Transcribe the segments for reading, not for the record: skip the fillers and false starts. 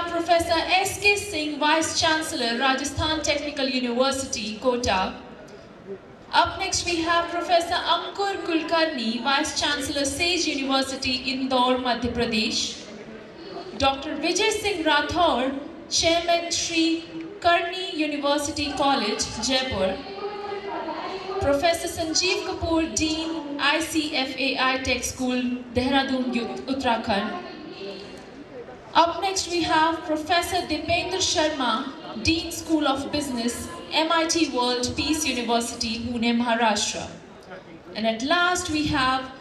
have Professor S.K. Singh, Vice Chancellor, Rajasthan Technical University, Kota. Up next we have Professor Ankur Kulkarni, Vice Chancellor, Sage University, Indore, Madhya Pradesh. Dr. Vijay Singh Rathore, Chairman, Sri Karni University College, Jaipur. Professor Sanjeev Kapoor, Dean, ICFAI Tech School, Dehradun, Uttarakhand. Up next we have Professor Dipendra Sharma, Dean School of Business, MIT World Peace University, Pune, Maharashtra. And at last we have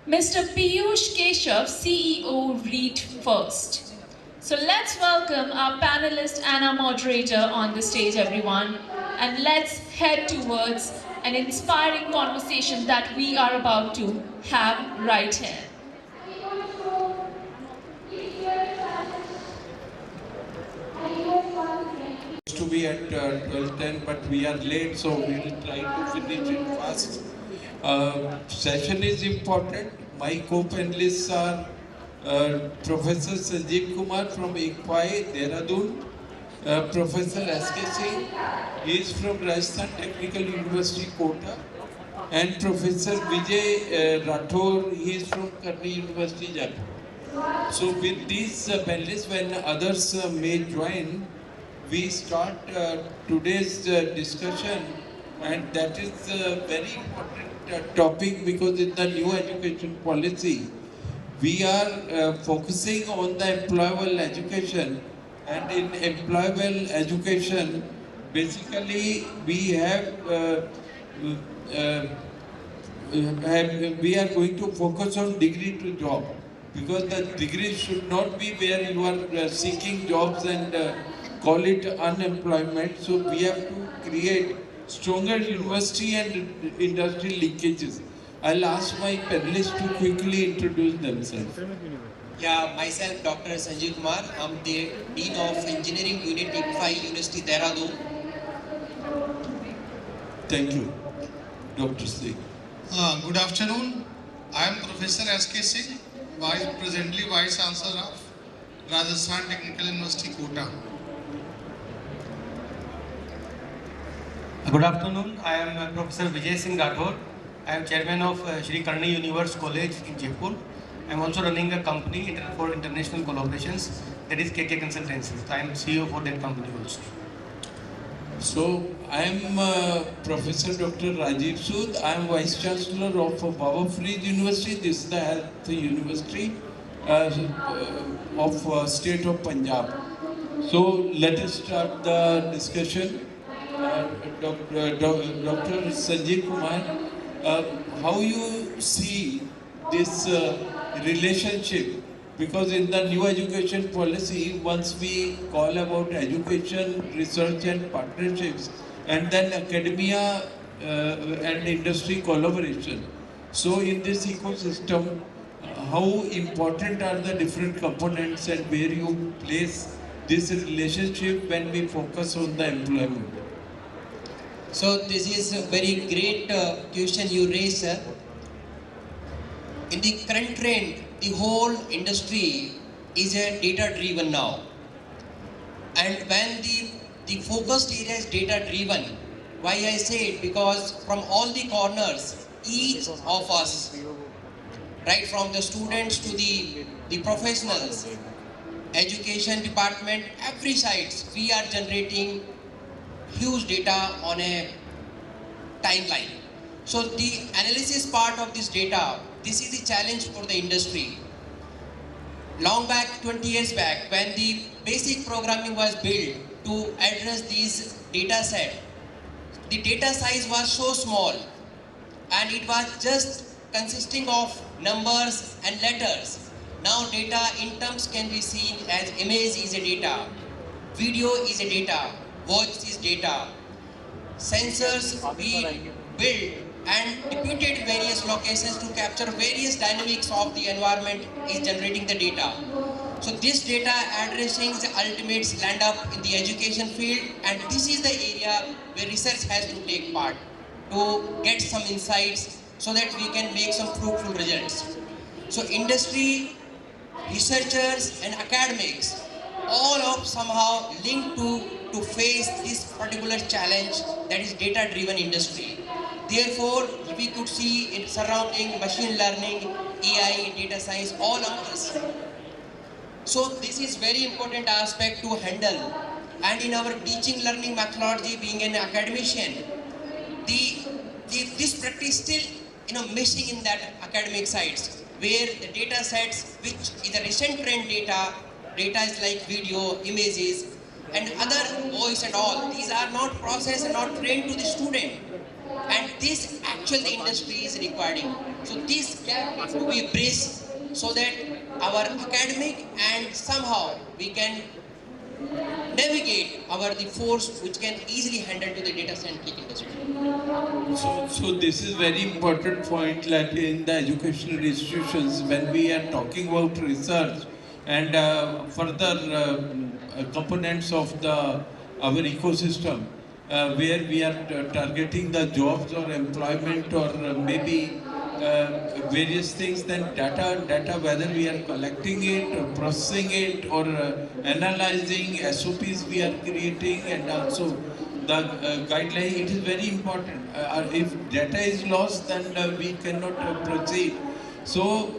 Mr. Piyush Keshav, CEO, Read First. So let's welcome our panelist and our moderator on the stage, everyone. And let's head towards an inspiring conversation that we are about to have right here. To be at 12:10, but we are late, so we will try to finish it fast. Session is important. My co-panelists are Professor Sanjeev Kumar from ICFAI, Dehradun, Professor S.K. Singh, he is from Rajasthan Technical University, Kota, and Professor Vijay Rathore, he is from Karni University, Jaipur. So with these panelists, when others may join, we start today's discussion, and that is a very important topic because in the new education policy, we are focusing on the employable education, and in employable education, basically we we are going to focus on degree to job, because the degree should not be where you are seeking jobs and call it unemployment. So we have to create stronger university and industry linkages. I'll ask my panelists to quickly introduce themselves. Yeah, myself, Dr. Sanjeev Kumar. I'm the Dean of Engineering Unit, ICFAI University, Dehradun. Thank you, Dr. Singh. Good afternoon. I am Professor S.K. Singh, presently Vice Chancellor of Rajasthan Technical University, Kota. Good afternoon. I am Professor Vijay Singh Rathore. I am Chairman of Sri Karni University College in Jaipur. I am also running a company for international collaborations, that is KK Consultancy. I am CEO for that company also. So I am Professor Dr. Rajiv Sood. I am Vice Chancellor of Baba Farid University. This is the Health University of State of Punjab. So let us start the discussion. Dr. Sanjeev Kumar, how you see this relationship? Because in the new education policy, once we call about education, research and partnerships, and then academia and industry collaboration. So in this ecosystem, how important are the different components and where you place this relationship when we focus on the employment? So this is a very great question you raised, sir. In the current trend, the whole industry is data-driven now. And when the focused area is data-driven, why I say it? Because from all the corners, each of us, right from the students to the professionals, education department, every side, we are generating huge data on a timeline. So the analysis part of this data, this is the challenge for the industry. Long back, 20 years back, when the basic programming was built to address these data set, the data size was so small and it was just consisting of numbers and letters. Now data in terms can be seen as image is a data, video is a data, voice is data, sensors we built and deputed various locations to capture various dynamics of the environment is generating the data. So this data addressing the ultimates land up in the education field, and this is the area where research has to take part to get some insights so that we can make some fruitful results. So industry, researchers and academics all of somehow linked to face this particular challenge, that is data driven industry. Therefore, we could see in surrounding machine learning, AI, data science, all of us. So this is very important aspect to handle. And in our teaching learning methodology, being an academician, this practice still missing in that academic sides, where the data sets which is a recent trend data is like video, images, and other voice and all. These are not processed and not trained to the student, and this actually the industry is requiring. So this gap needs to be bridged so that our academic and somehow we can navigate the force which can easily handle to the data centric industry. So this is very important point, like in the educational institutions, when we are talking about research and further components of our ecosystem, where we are targeting the jobs or employment or maybe various things, then data, whether we are collecting it or processing it or analyzing SOPs we are creating, and also the guideline, it is very important. If data is lost, then we cannot proceed. So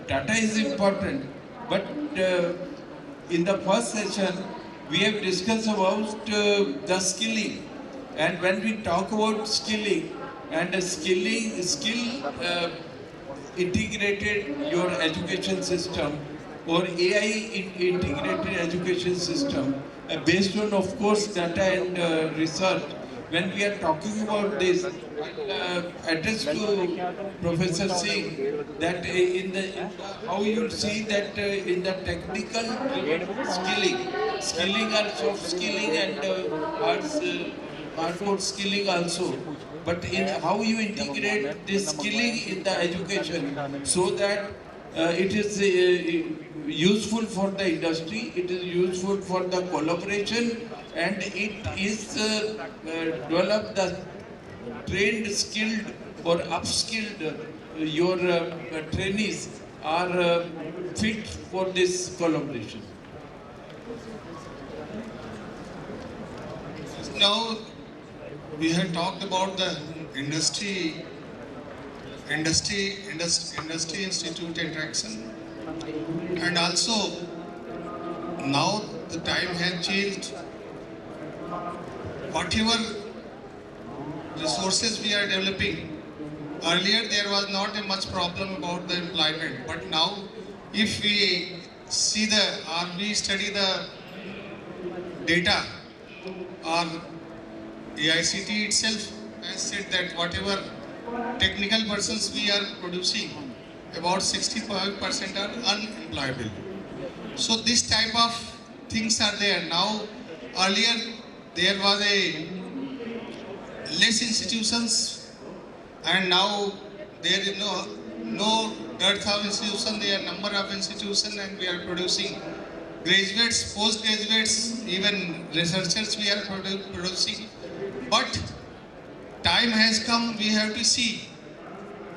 data is important, but in the first session we have discussed about the skilling, and when we talk about skilling and skill integrated your education system or AI integrated education system, based on, of course, data and research. When we are talking about this, address to Professor Singh, that how you see that in the technical skilling are soft skilling and hardcore skilling also, but in how you integrate this skilling in the education so that it is useful for the industry, it is useful for the collaboration, and it is develop the trained, skilled or upskilled, your trainees are fit for this collaboration. Now we have talked about the industry institute interaction, and also now the time has changed. Whatever resources we are developing, earlier there was not a much problem about the employment, but now if we see we study the data, or AICT itself has said that whatever technical persons we are producing, about 65% are unemployable. So this type of things are there. Now, earlier there was a less institutions, and now there is no dearth of institution, there are number of institutions, and we are producing graduates, postgraduates, even researchers we are producing. But time has come, we have to see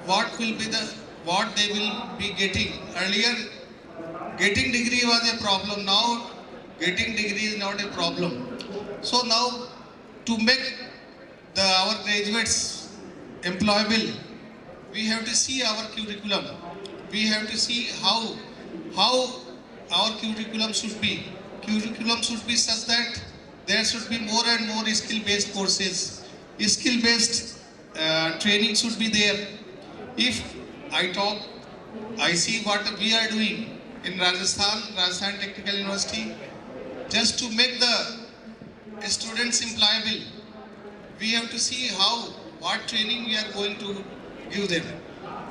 what they will be getting. Earlier, getting degree was a problem. Now, getting degree is not a problem. So now, to make our graduates employable, we have to see our curriculum. We have to see how our curriculum should be. Curriculum should be such that there should be more and more skill-based courses. Skill-based training should be there. If I see what we are doing in Rajasthan Technical University, just to make the students employable, we have to see what training we are going to give them.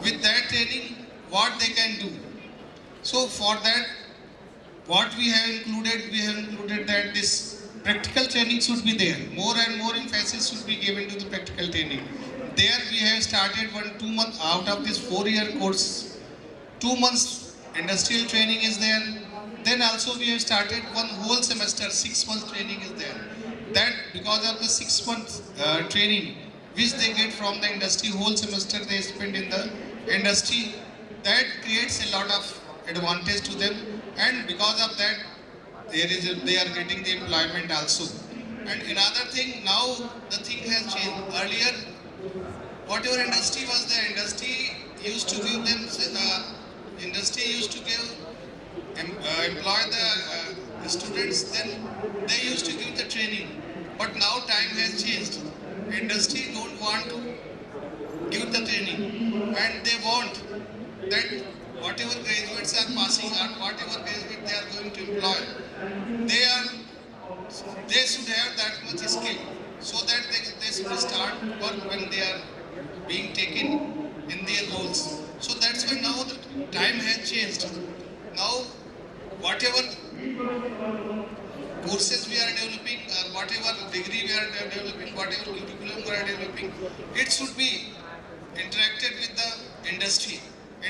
With that training, what they can do. So for that, what we have included that this practical training should be there. More and more emphasis should be given to the practical training. There we have started 1-2 months out of this 4-year course. 2 months industrial training is there. Then also we have started one whole semester, 6 months training is there. That because of the 6 months training which they get from the industry, whole semester they spend in the industry, that creates a lot of advantage to them, and because of that they are getting the employment also. And another thing, now the thing has changed. Earlier, whatever industry was there, industry used to give them, industry used to give, employ the students, then they used to give the training. But now time has changed. Industry don't want to give the training, and they want that whatever graduates are passing out, whatever graduate they are going to employ, they are they should have that much skill so that they should start work when they are being taken in their roles. So that's why now the time has changed. Now whatever courses we are developing, or whatever degree we are developing, whatever curriculum we are developing, it should be interacted with the industry.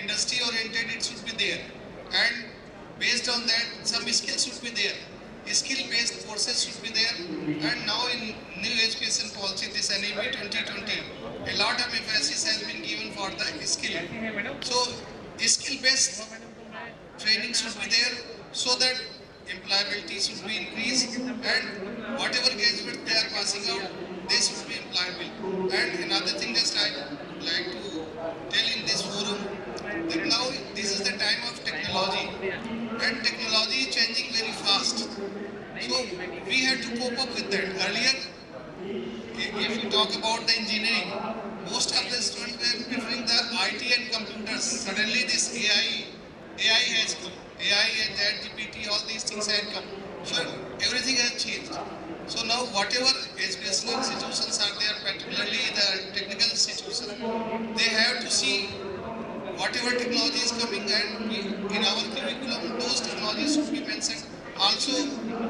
Industry oriented it should be there. And based on that, some skills should be there. Skill based courses should be there. And now in new education policy, this NEP 2020, a lot of emphasis has been given for the skill. So skill based training should be there so that employability should be increased, and whatever graduate they are passing out, they should be employable. And another thing just I would like to tell in this forum, that now this is the time of technology, and technology is changing very fast. So we have to cope up with that. Earlier, if you talk about the engineering, most of the students were preferring the IT and computers. Suddenly this AI has come. AI and ChatGPT, all these things have come. So everything has changed. So now whatever educational institutions are there, particularly the technical institutions, they have to see whatever technology is coming, and in our curriculum, those technologies should be mentioned. Also,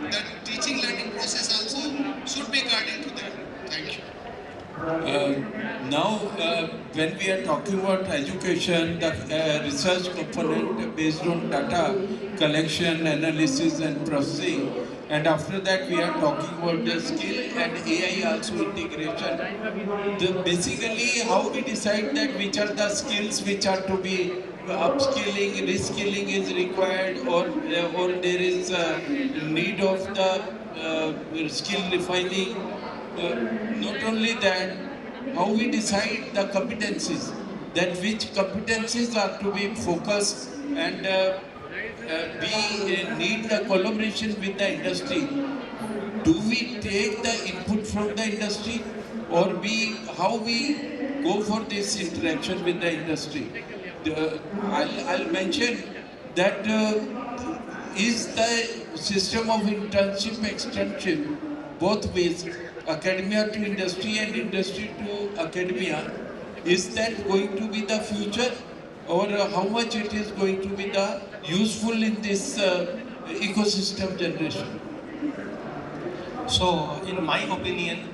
the teaching learning process also should be according to that. Thank you. Now, when we are talking about education, the research component based on data collection, analysis and processing, and after that we are talking about the skill and AI also integration. Basically, how we decide that which are the skills which are to be upskilling, reskilling is required, or there is need of the skill refining. Not only that, how we decide the competencies, that which competencies are to be focused, and we need the collaboration with the industry. Do we take the input from the industry, or how we go for this interaction with the industry? I'll mention that is the system of internship, externship, both ways, academia to industry and industry to academia, is that going to be the future, or how much it is going to be the useful in this ecosystem generation? So, in my opinion,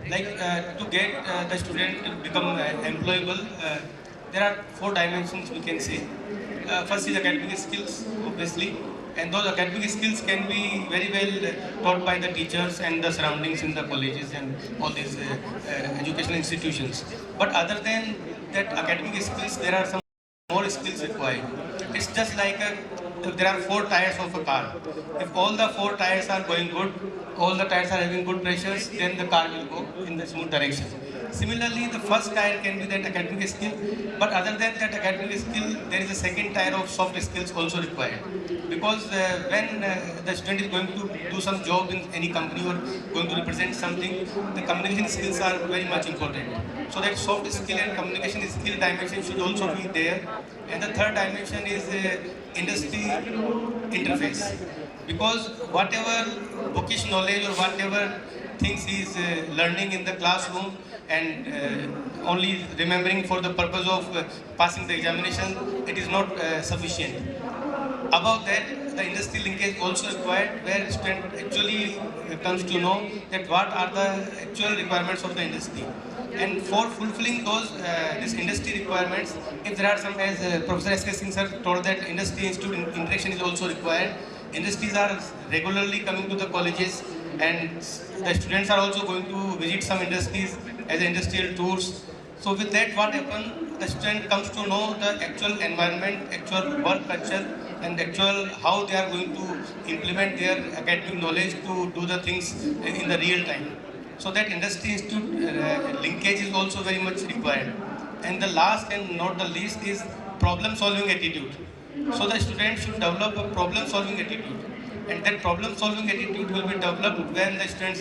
to get the student to become employable, there are 4 dimensions we can say. First is academic skills, obviously, and those academic skills can be very well taught by the teachers and the surroundings in the colleges and all these educational institutions. But other than that academic skills, there are some more skills required. It's just like there are 4 tires of a car. If all the 4 tires are going good, all the tires are having good pressures, then the car will go in the smooth direction. Similarly, the first tire can be that academic skill, but other than that academic skill, there is a second tire of soft skills also required. Because when the student is going to do some job in any company or going to represent something, the communication skills are very much important. So that soft skill and communication skill dimension should also be there. And the third dimension is industry interface. Because whatever bookish knowledge or whatever things he is learning in the classroom and only remembering for the purpose of passing the examination, it is not sufficient. Above that, the industry linkage also required, where student actually comes to know that what are the actual requirements of the industry. And for fulfilling those this industry requirements, if there are some, as Professor S.K. Singh sir told, that industry institute interaction is also required. Industries are regularly coming to the colleges, and the students are also going to visit some industries as industrial tours. So with that, what happens? The student comes to know the actual environment, actual work culture and actual how they are going to implement their academic knowledge to do the things in the real time. So that industry institute linkage is also very much required. And the last and not the least is problem solving attitude. So the student should develop a problem solving attitude, and that problem solving attitude will be developed when the students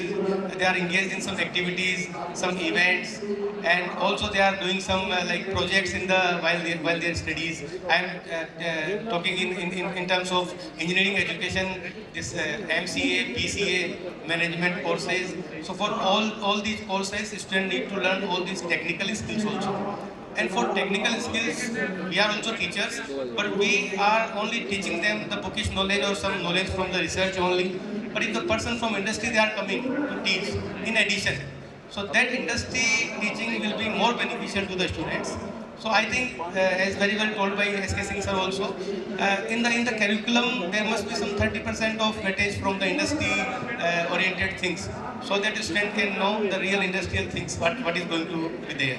they are engaged in some activities, some events, and also they are doing some like projects in the while their studies. I am talking in terms of engineering education, this MCA, PCA, management courses. So for all these courses, students need to learn all these technical skills also. And for technical skills, we are also teachers, but we are only teaching them the bookish knowledge or some knowledge from the research only. But if the person from industry, they are coming to teach in addition. So that industry teaching will be more beneficial to the students. So I think, as very well told by SK Singh sir also, in the curriculum there must be some 30% of weightage from the industry oriented things, so that the student can know the real industrial things, what is going to be there.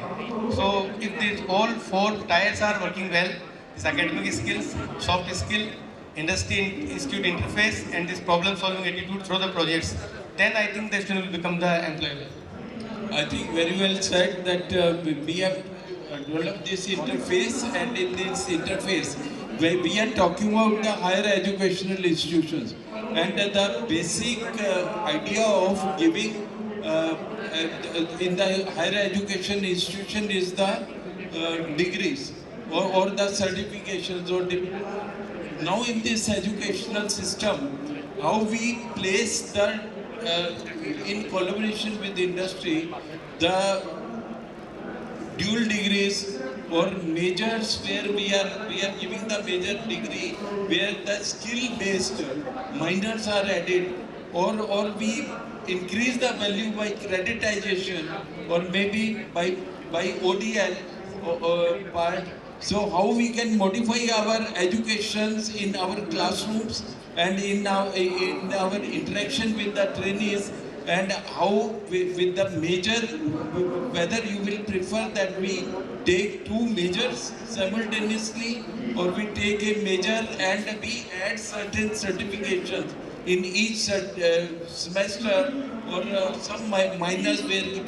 So if these all four tiers are working well, this academic skills, soft skill, industry institute interface, and this problem solving attitude through the projects, then I think the student will become the employer. I think very well said that we have developed this interface, and in this interface, where we are talking about the higher educational institutions, and the basic idea of giving in the higher education institution is the degrees or the certifications or now in this educational system, how we place the in collaboration with industry, the dual degrees or majors where we are giving the major degree where the skill based minors are added, or we increase the value by creditization or maybe by ODL part. So how we can modify our educations in our classrooms and in our interaction with the trainees, and how with the major, whether you will prefer that we take two majors simultaneously or we take a major and we add certain certifications in each semester, or some minors where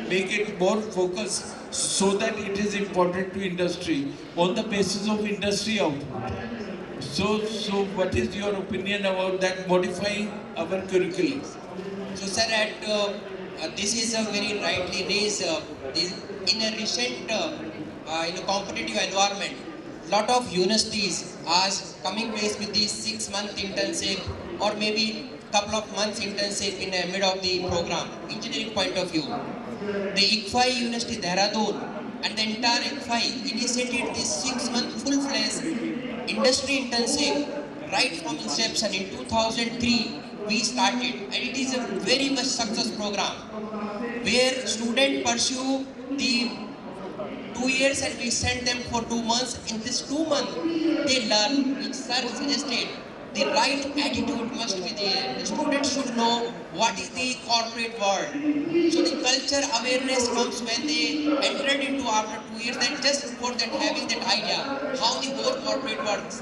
make it more focused so that it is important to industry on the basis of industry output. So what is your opinion about that, modifying our curriculum? So, sir, this is a very rightly raised. In a recent, in a competitive environment, lot of universities are coming place with this 6-month internship or maybe couple of months internship in the mid of the program, engineering point of view. The ICFI University Dehradun and the entire ICFI initiated this 6-month full-fledged industry internship right from inception. In 2003 we started, and it is a very much success program where students pursue the 2 years and we send them for 2 months. In this 2 months they learn, which sir suggested, the right attitude must be there. The students should know what is the corporate world. So the culture awareness comes when they entered into after 2 years, that just for that having that idea how the whole corporate works.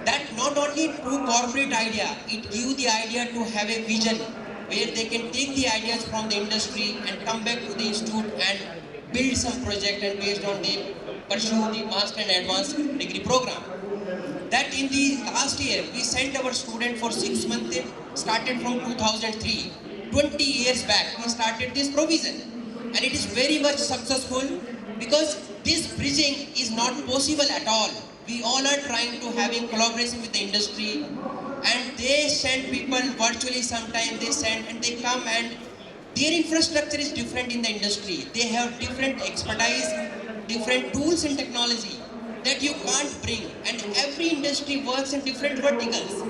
That not only true corporate idea, it gives the idea to have a vision where they can take the ideas from the industry and come back to the institute and build some project, and based on the pursue the master and advanced degree program. That in the last year we sent our student for 6 months, started from 2003. 20 years back we started this provision, and it is very much successful because this bridging is not possible at all. We all are trying to having collaboration with the industry, and they send people virtually. Sometimes they send and they come, and their infrastructure is different in the industry. They have different expertise, different tools and technology that you can't bring, and every industry works in different verticals.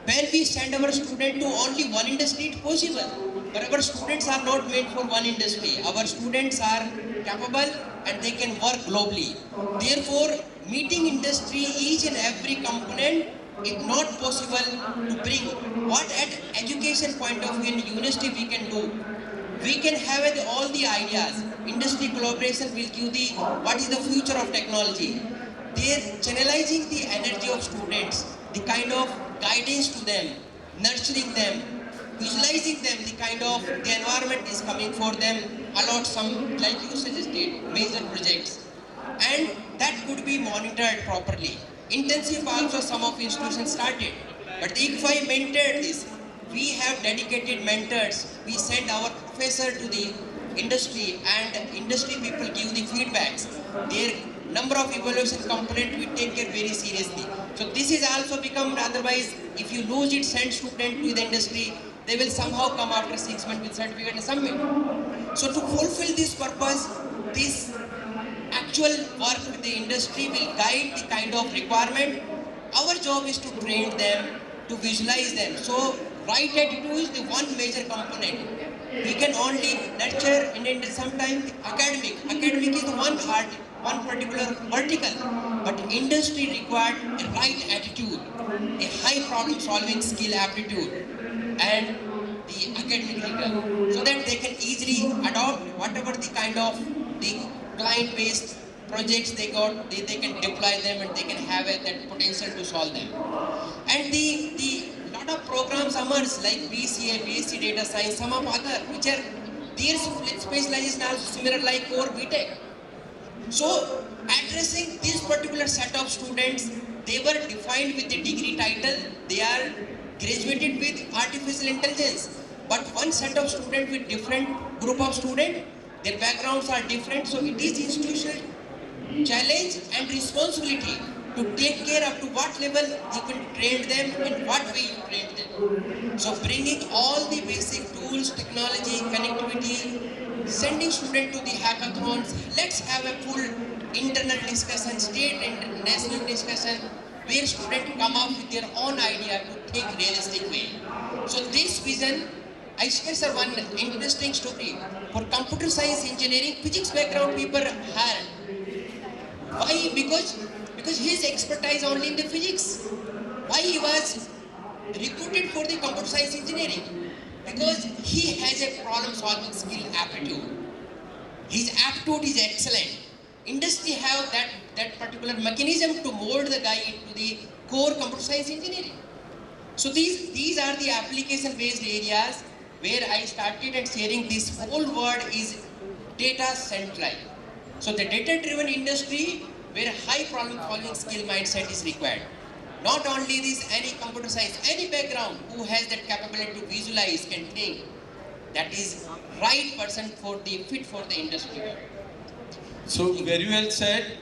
When we send our student to only one industry, it's possible, but our students are not made for one industry. Our students are capable and they can work globally. Therefore, meeting industry, each and every component is not possible to bring. What at education point of view in university we can do? We can have all the ideas. Industry collaboration will give the what is the future of technology. they are channelizing the energy of students, the kind of guidance to them, nurturing them, visualizing them, the kind of the environment is coming for them, allot some, like you suggested, major projects. And that could be monitored properly. Intensive also some of institutions started. But the ICFI mentored this. We have dedicated mentors. We send our professor to the industry and industry people give the feedbacks. Their number of evaluation component we take care very seriously. So this is also become, otherwise if you lose it, send student to the industry, they will somehow come after 6 months with certificate and submit. So to fulfill this purpose, this actual work with the industry will guide the kind of requirement. Our job is to train them, to visualize them. So right attitude is the one major component. We can only nurture and sometimes academic. Academic is the one part, one particular vertical. But industry required a right attitude, a high problem solving skill aptitude, and the academic rigor, so that they can easily adopt whatever the kind of the client-based projects they got, they can deploy them and they can have that potential to solve them. And the lot of programs emerge like BCA, BSc Data Science, some of other, which are their specialization also similar like core BTech. So addressing this particular set of students, they were defined with the degree title, they are graduated with artificial intelligence. But one set of students with different group of students, their backgrounds are different, so it is institutional challenge and responsibility to take care up to what level you can train them and what way you train them. So bringing all the basic tools, technology, connectivity, sending students to the hackathons, let's have a full internal discussion, state and national discussion, where students come up with their own idea to take realistic way. So this vision, I share sir one interesting story. For computer science engineering, physics background people hired. Why? Because his expertise only in the physics. Why he was recruited for the computer science engineering? Because he has a problem solving skill aptitude. His aptitude is excellent. Industry have that particular mechanism to mold the guy into the core computer science engineering. So these are the application based areas where I started and sharing this whole word is data centralized. So the data driven industry where high problem solving skill mindset is required. Not only this, any computer science, any background who has that capability to visualize can think, that is right person for the fit for the industry. So very well said.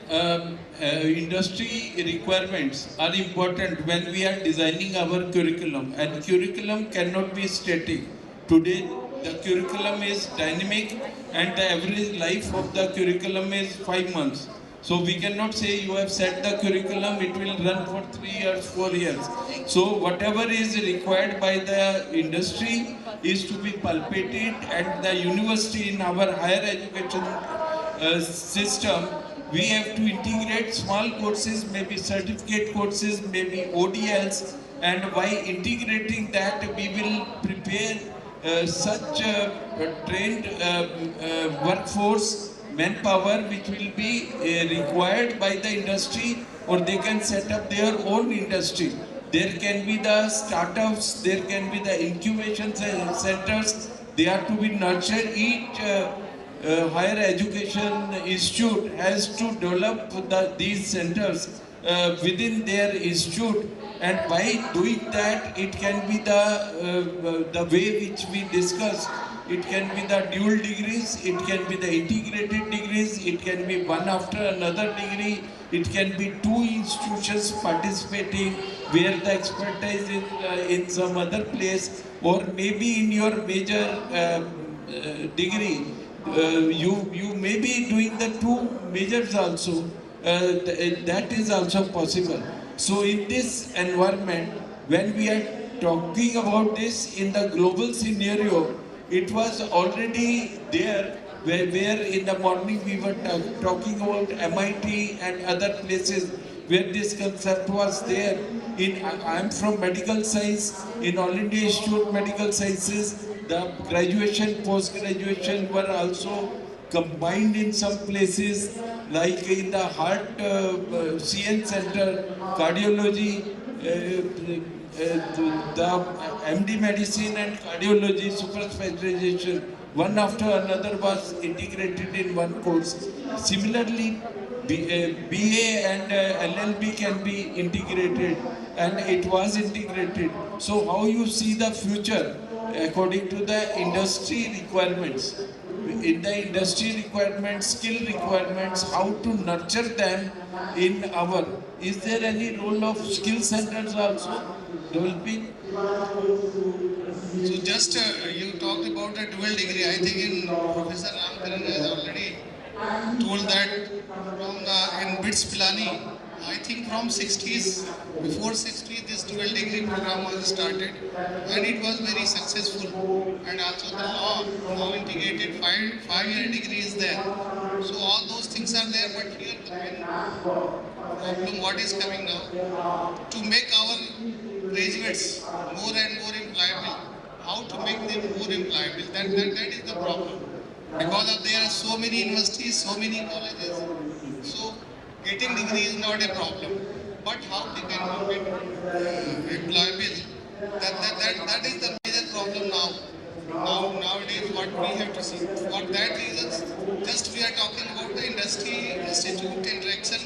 Industry requirements are important when we are designing our curriculum, and curriculum cannot be static. Today the curriculum is dynamic and the average life of the curriculum is 5 months. So we cannot say you have set the curriculum, it will run for 3 years, 4 years. So whatever is required by the industry is to be palpated, and the university in our higher education system, we have to integrate small courses, maybe certificate courses, maybe ODLs, and by integrating that we will prepare such trained workforce, manpower, which will be required by the industry, or they can set up their own industry. There can be the startups, there can be the incubation centers, they are to be nurtured. Each higher education institute has to develop these centers within their institute, and by doing that it can be the way which we discussed. It can be the dual degrees, it can be the integrated degrees, it can be one after another degree, it can be two institutions participating where the expertise is in some other place, or maybe in your major degree. You may be doing the two majors also, that is also possible. So in this environment, when we are talking about this in the global scenario, it was already there, where in the morning we were talking about MIT and other places where this concept was there. I am from medical science, in All India Institute of Medical Sciences, the graduation, post-graduation were also combined in some places. like in the heart CN center, cardiology, the MD medicine and cardiology super specialization, one after another was integrated in one course. Similarly, BA and LLB can be integrated, and it was integrated. So how you see the future according to the industry requirements? In the industry requirements, skill requirements, how to nurture them in our. Is there any role of skill centers also developing? So just you talked about the dual degree. I think in Professor Ramkaran has already told that from in BITS Pilani, I think from 60s, before 60s, this dual degree program was started, and it was very successful. And also the law now integrated five-year degree is there. So all those things are there, but here the main problem what is coming now to make our graduates more and more employable. How to make them more employable? That is the problem. Because of there are so many universities, so many colleges. So getting degree is not a problem. But how they can make employable? That is the major problem now. Nowadays, what we have to see. For that reasons, just we are talking about the industry institute interaction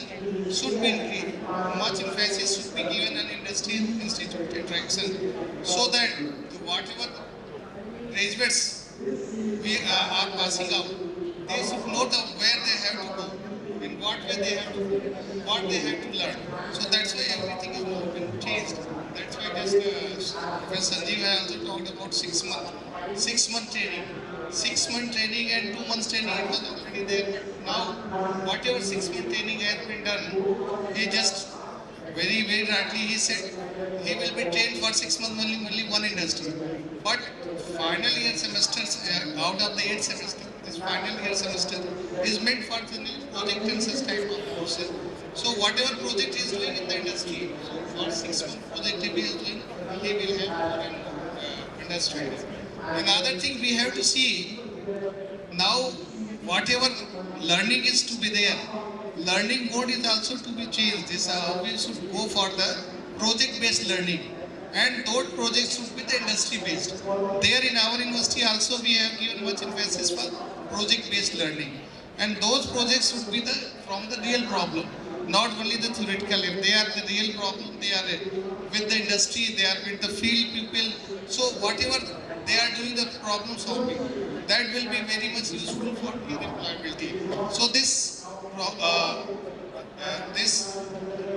should be increased. Much emphasis should be given on industry institute interaction, so that whatever graduates we are passing out, they should know where they have to go, in what way they have to go, what they have to learn. So that's why everything is now been changed. That's why just Professor Sanjeev has also talked about 6 months. 6 month training. 6 month training and 2 months training, it was already there. But now, whatever 6 month training has been done, he just very, very rightly he said he will be trained for 6 months only one industry. But final year semesters, out of the 8 semesters, this final year semester is meant for project and such type of courses. So whatever project he is doing in the industry, so for 6 month project if he is doing, he will have more and more industry. Another thing we have to see, now whatever learning is to be there, learning mode is also to be changed. This we should go for the project based learning, and those projects should be the industry based. There in our university also we have given much emphasis for project based learning, and those projects should be from the real problem, not only the theoretical. If they are the real problem, they are with the industry, they are with the field people. So whatever they are doing the problem solving, that will be very much useful for their employability. So this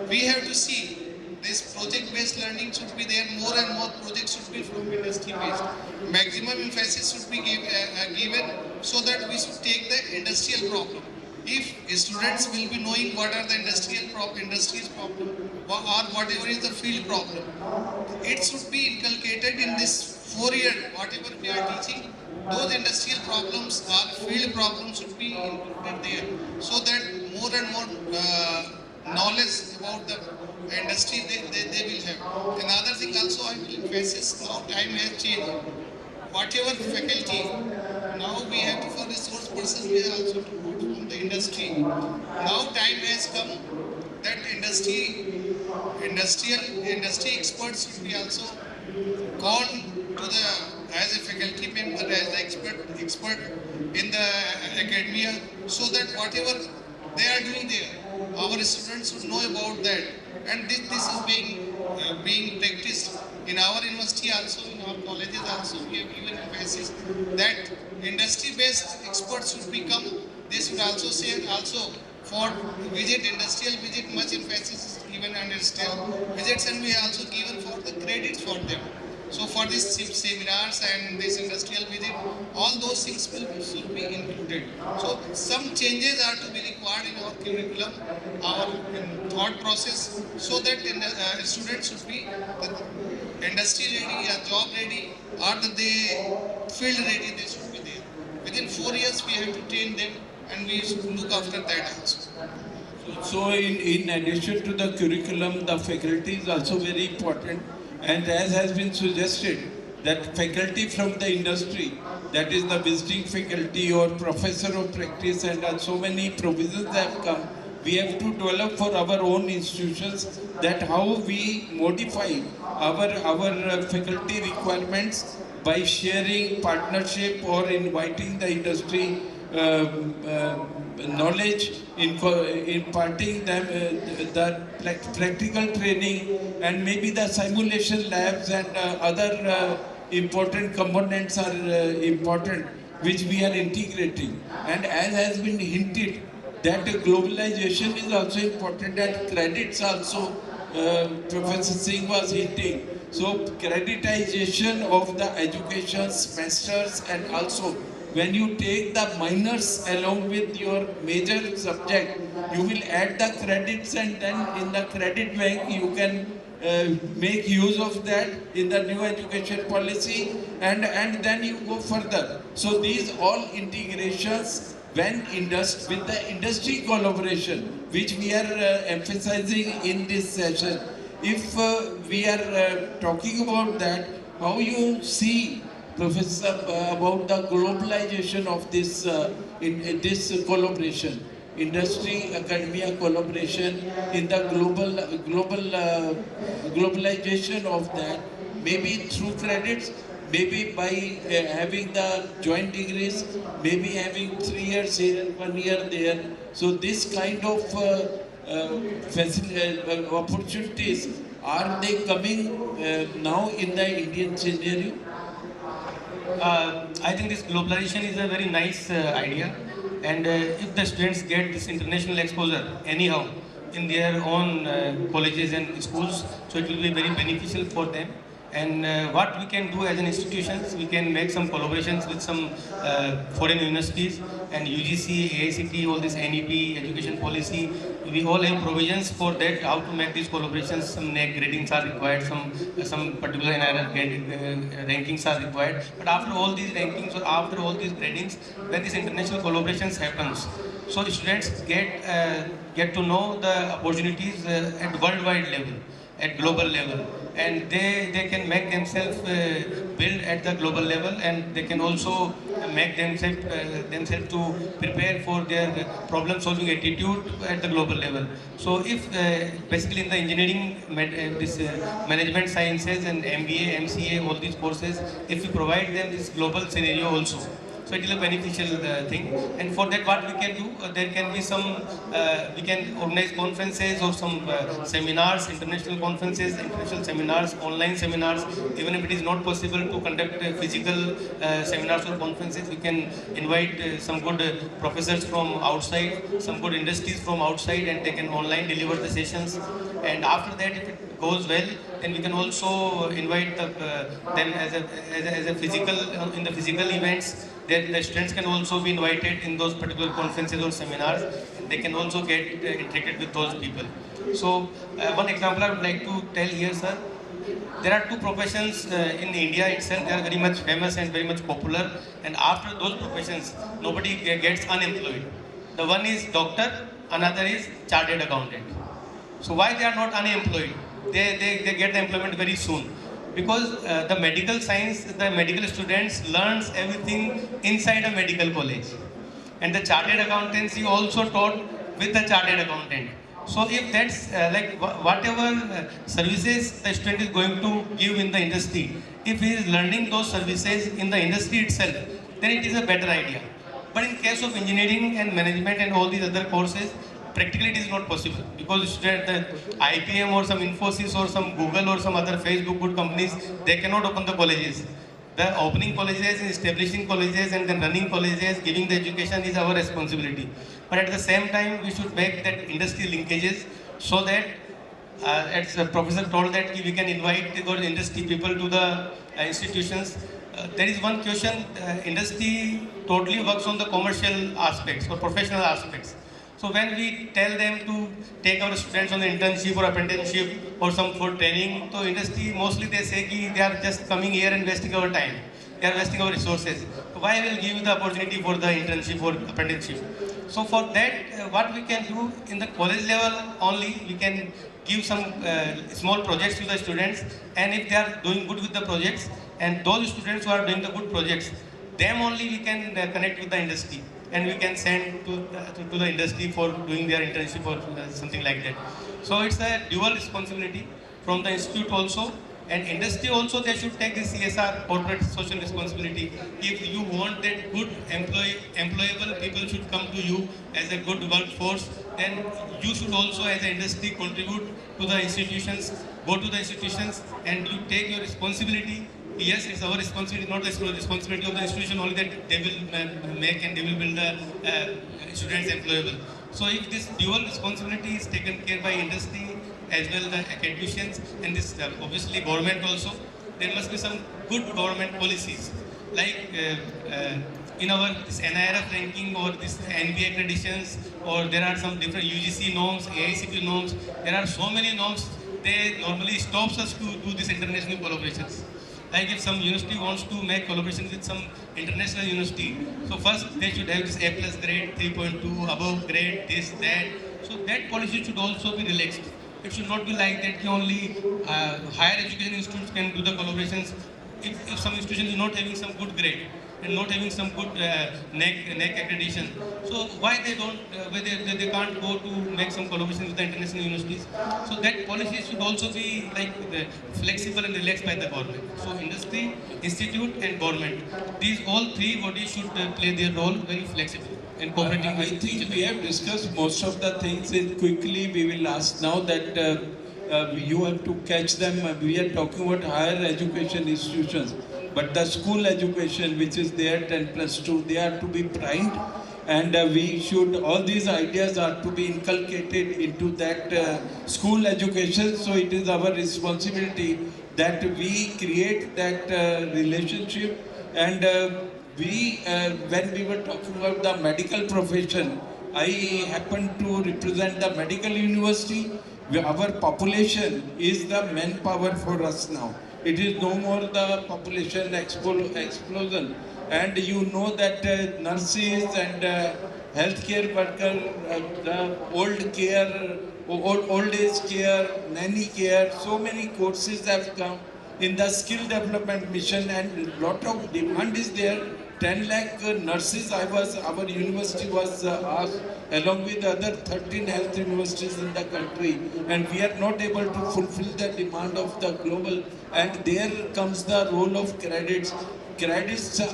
we have to see this project-based learning should be there. More and more projects should be from industry-based. Maximum emphasis should be given so that we should take the industrial problem. If students will be knowing what are the industry's problem or whatever is the field problem, it should be inculcated in this 4 year, whatever we are teaching, those industrial problems or field problems should be included there, so that more and more knowledge about the industry they will have. Another thing also I will emphasize, now time has changed. Whatever faculty, now we have to, for resource persons, we have also to go from the industry. Now time has come that industry experts should be also called to the as a faculty member, as the expert in the academia, so that whatever they are doing there, our students should know about that. And this is being practiced in our university also, in our colleges also. We have given emphasis that industry-based experts should become. They should also say also for industrial visit, much emphasis is given on industrial visits, and we have also given for the credits for them. So for these seminars and this industrial visit, all those things should be included. So some changes are to be required in our curriculum, our thought process, so that students should be industry ready, or job ready, or they field ready. They should be there. Within 4 years, we have to train them, and we should look after that also. So in addition to the curriculum, the faculty is also very important. And as has been suggested, that faculty from the industry, that is the visiting faculty or professor of practice, and so many provisions have come. We have to develop for our own institutions that how we modify our faculty requirements by sharing partnership or inviting the industry knowledge, imparting them the practical training, and maybe the simulation labs and other important components are important, which we are integrating. And as has been hinted, that globalization is also important, and credits also, Professor Singh was hinting. So creditization of the education semesters, and also when you take the minors along with your major subject, you will add the credits, and then in the credit bank you can make use of that in the new education policy, and then you go further. So these all integrations, when with the industry collaboration, which we are emphasizing in this session, if we are talking about that, how you see, Professor, about the globalization of this in this collaboration, industry academia collaboration in the globalization of that, maybe through credits, maybe by having the joint degrees, maybe having 3 years here, 1 year there. So this kind of opportunities, are they coming now in the Indian scenario? I think this globalization is a very nice idea, and if the students get this international exposure anyhow in their own colleges and schools, so it will be very beneficial for them. And what we can do as an institutions, we can make some collaborations with some foreign universities and UGC, AICT, all this NEP, education policy. We all have provisions for that, how to make these collaborations. Some NAC gradings are required, some particular rankings are required. But after all these rankings or after all these gradings, when these international collaborations happens, so students get to know the opportunities at worldwide level, at global level, and they can make themselves build at the global level, and they can also make themselves to prepare for their problem solving attitude at the global level. So if basically in the engineering management sciences and MBA, MCA, all these courses, if we provide them this global scenario also, so it is a beneficial thing. And for that, what we can do, there can be some, we can organize conferences or some seminars, international conferences, international seminars, online seminars. Even if it is not possible to conduct physical seminars or conferences, we can invite some good professors from outside, some good industries from outside, and they can online deliver the sessions. And after that, if it goes well, then we can also invite them as a physical, in the physical events. Then the students can also be invited in those particular conferences or seminars. They can also get interacted with those people. So one example I would like to tell here, sir. There are two professions in India itself. They are very much famous and very much popular. And after those professions, nobody gets unemployed. The one is doctor, another is chartered accountant. So why they are not unemployed? They get the employment very soon. Because the medical science, the medical students learns everything inside a medical college. And the chartered accountancy also taught with the chartered accountant. So if that's whatever services the student is going to give in the industry, if he is learning those services in the industry itself, then it is a better idea. But in case of engineering and management and all these other courses, practically it is not possible, because student, the IPM or some Infosys or some Google or some other Facebook good companies, they cannot open the colleges. The opening colleges, establishing colleges, and then running colleges, giving the education is our responsibility. But at the same time, we should make that industry linkages, so that as the professor told, that we can invite those industry people to the institutions. There is one question, industry totally works on the commercial aspects or professional aspects. So when we tell them to take our students on the internship or apprenticeship or some for training, so industry mostly they say they are just coming here and wasting our time. They are wasting our resources. So why will give the opportunity for the internship or apprenticeship? So for that, what we can do in the college level only, we can give some small projects to the students, and if they are doing good with the projects, and those students who are doing the good projects, them only we can connect with the industry, and we can send to the industry for doing their internship or something like that. So it's a dual responsibility from the institute also, and industry also. They should take this CSR, corporate social responsibility. If you want that good employable people should come to you as a good workforce, then you should also as an industry contribute to the institutions, go to the institutions and you take your responsibility. Yes, it's our responsibility, not the responsibility of the institution only, that they will make and they will build the students employable. So if this dual responsibility is taken care by industry as well the academicians and this obviously government also, there must be some good government policies like in our this NIRF ranking or this NBA accreditations, or there are some different UGC norms, AICP norms. There are so many norms. They normally stops us to do this international collaborations. Like if some university wants to make collaboration with some international university, so first they should have this A plus grade, 3.2 above grade, this, that. So that policy should also be relaxed. It should not be like that only higher education institutes can do the collaborations. If some institution is not having some good grade and not having some good NEC accreditation, so why they don't, why they can't go to make some collaboration with the international universities? So that policy should also be like flexible and relaxed by the government. So industry, institute and government, these all three bodies should play their role very flexible and cooperating I with each think other. we have discussed most of the things, and quickly we will ask now that you have to catch them. We are talking about higher education institutions, but the school education which is there 10+2, they are to be primed, and we should, all these ideas are to be inculcated into that school education. So it is our responsibility that we create that relationship. And when we were talking about the medical profession, I happen to represent the medical university. Our population is the manpower for us now. It is no more the population explosion. And you know that nurses and healthcare workers, the old age care, nanny care, so many courses have come in the skill development mission, and lot of demand is there. 10 lakh nurses our university was asked, along with other 13 health universities in the country, and we are not able to fulfill the demand of the global. And there comes the role of credits.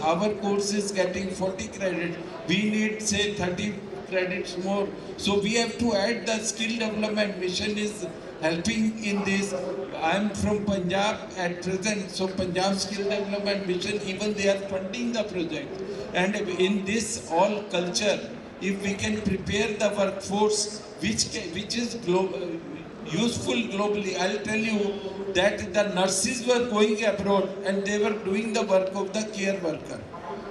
Our course is getting 40 credits. We need say 30 credits more. So we have to add the skill development mission is helping in this. I am from Punjab at present, so Punjab Skill Development Mission, even they are funding the project. And in this all culture, if we can prepare the workforce which is useful globally, I'll tell you that the nurses were going abroad and they were doing the work of the care worker.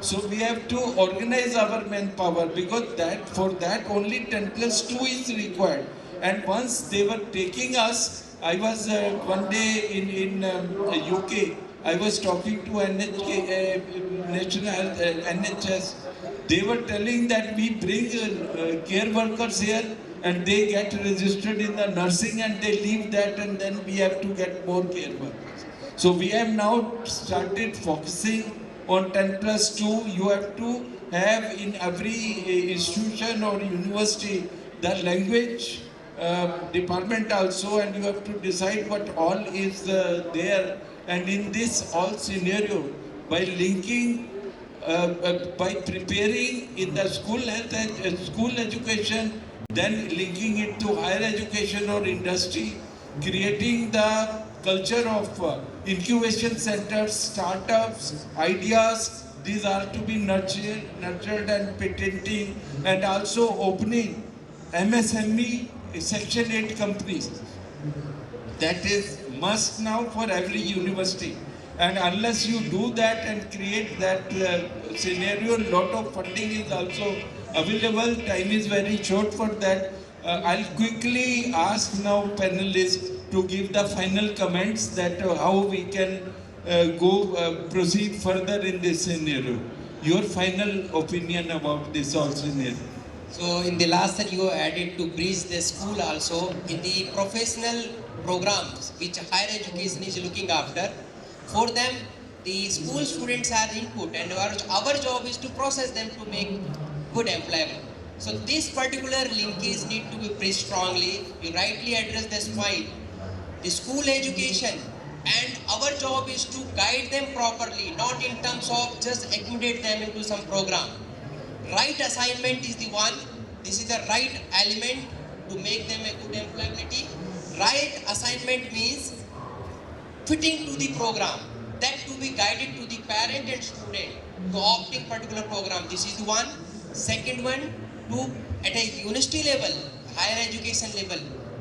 So we have to organize our manpower, because for that only 10+2 is required. And once they were taking us, I was one day in UK, I was talking to National Health, NHS. They were telling that we bring care workers here and they get registered in the nursing and they leave that, and then we have to get more care workers. So we have now started focusing on 10+2. You have to have in every institution or university the language department also, and you have to decide what all is there. And in this all scenario, by linking, by preparing in the school education, then linking it to higher education or industry, creating the culture of incubation centers, startups, ideas. These are to be nurtured and patenting, and also opening MSME Section 8 companies. That is must now for every university. And unless you do that and create that scenario, lot of funding is also available. Time is very short for that. I'll quickly ask now panelists to give the final comments that how we can proceed further in this scenario. Your final opinion about this all scenario. So in the last that you added to bridge the school also, in the professional programs which higher education is looking after, for them the school students have input, and our job is to process them to make good employment. So this particular linkage need to be bridged strongly. You rightly address this point. The school education and our job is to guide them properly, not in terms of just accommodate them into some program. Right assignment is the one. This is the right element to make them a good employability. Right assignment means fitting to the program, that to be guided to the parent and student to opting particular program. This is one. Second one, to at a university level, higher education level,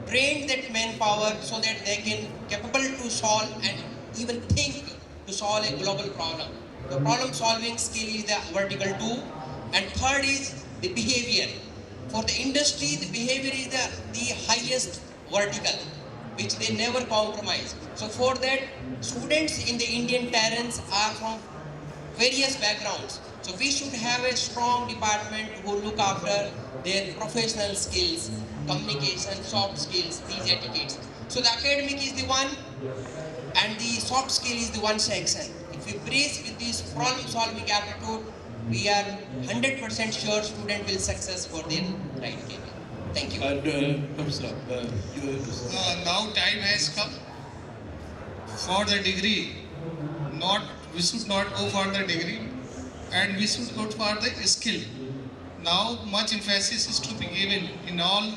train that manpower so that they can capable to solve and even think to solve a global problem. The problem solving skill is the vertical two, and third is the behavior. For the industry, the behavior is the highest vertical, which they never compromise. So for that, students in the Indian parents are from various backgrounds. So we should have a strong department who look after their professional skills, communication, soft skills, these etiquettes. So the academic is the one, and the soft skill is the one section. If we bridge with this problem-solving aptitude, we are 100% sure student will success for their right career. Thank you. Now time has come for the degree. We should not go for the degree, and we should go for the skill. Now much emphasis is to be given in all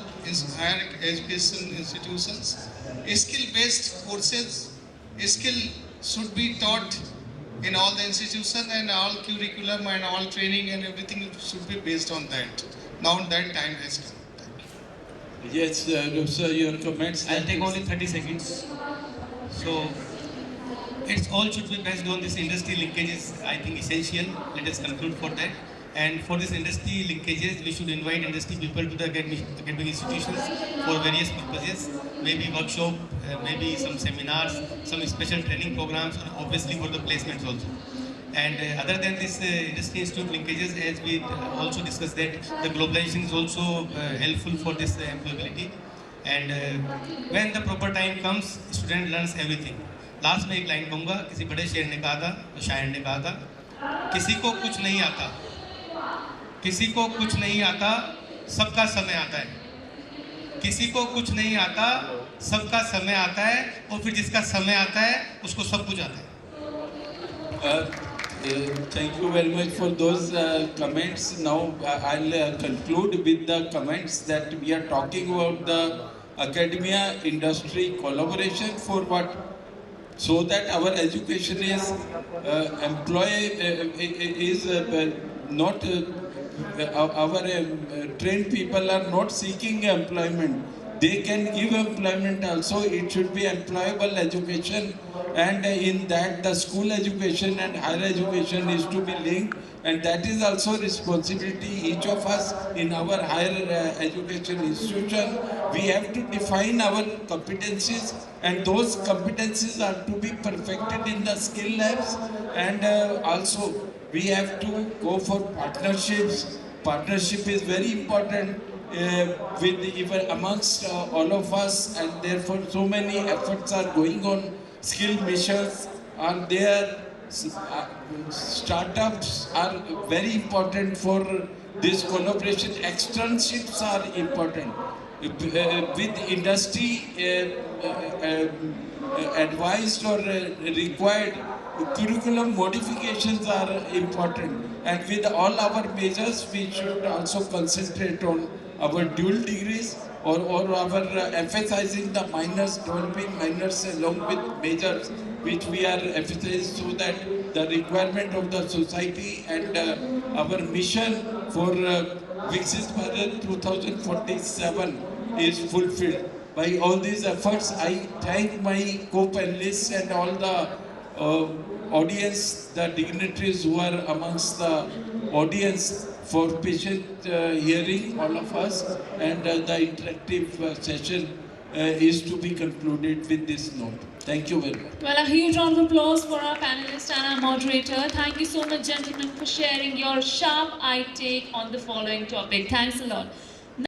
higher education institutions. Skill-based courses, skill should be taught in all the institution, and all curriculum and all training and everything should be based on that. Now that time has come. Yes, sir, your comments. I'll take only 30 seconds. So, it's all should be based on this industry linkages, I think essential. Let us conclude for that. And for this industry linkages, we should invite industry people to the academic institutions for various purposes. Maybe workshop, maybe some seminars, some special training programs, and obviously for the placements also. And other than this industry institute linkages, as we also discussed that the globalization is also helpful for this employability. And when the proper time comes, student learns everything. Last में एक line कहूँगा, किसी बड़े शेर ने कहा था, तो शायर ने कहा था, किसी को कुछ नहीं आता, किसी को कुछ नहीं आता, सबका समय आता है, किसी को कुछ नहीं आता, सबका समय आता है, और फिर जिसका समय आता है, उसको सब कुछ आता है. Thank you very much for those comments. Now I'll conclude with the comments that we are talking about the academia industry collaboration for what? So that our education is not our trained people are not seeking employment. They can give employment also. It should be employable education, and in that the school education and higher education is to be linked, and that is also responsibility each of us in our higher education institution. We have to define our competencies, and those competencies are to be perfected in the skill labs, and also we have to go for partnerships. Partnership is very important with even amongst all of us, and therefore so many efforts are going on. Skill missions are there. Startups are very important for this collaboration. Externships are important. With industry advised or required, curriculum modifications are important. And with all our measures, we should also concentrate on our dual degrees or our emphasizing the minors, developing minors along with majors, which we are emphasizing so that the requirement of the society and our mission for Viksit Bharat 2047 is fulfilled. By all these efforts, I thank my co-panelists and all the audience, the dignitaries who are amongst the audience for patient hearing all of us, and the interactive session is to be concluded with this note. Thank you very much. Well, a huge round of applause for our panelist and our moderator. Thank you so much, gentlemen, for sharing your sharp eye take on the following topic. Thanks a lot.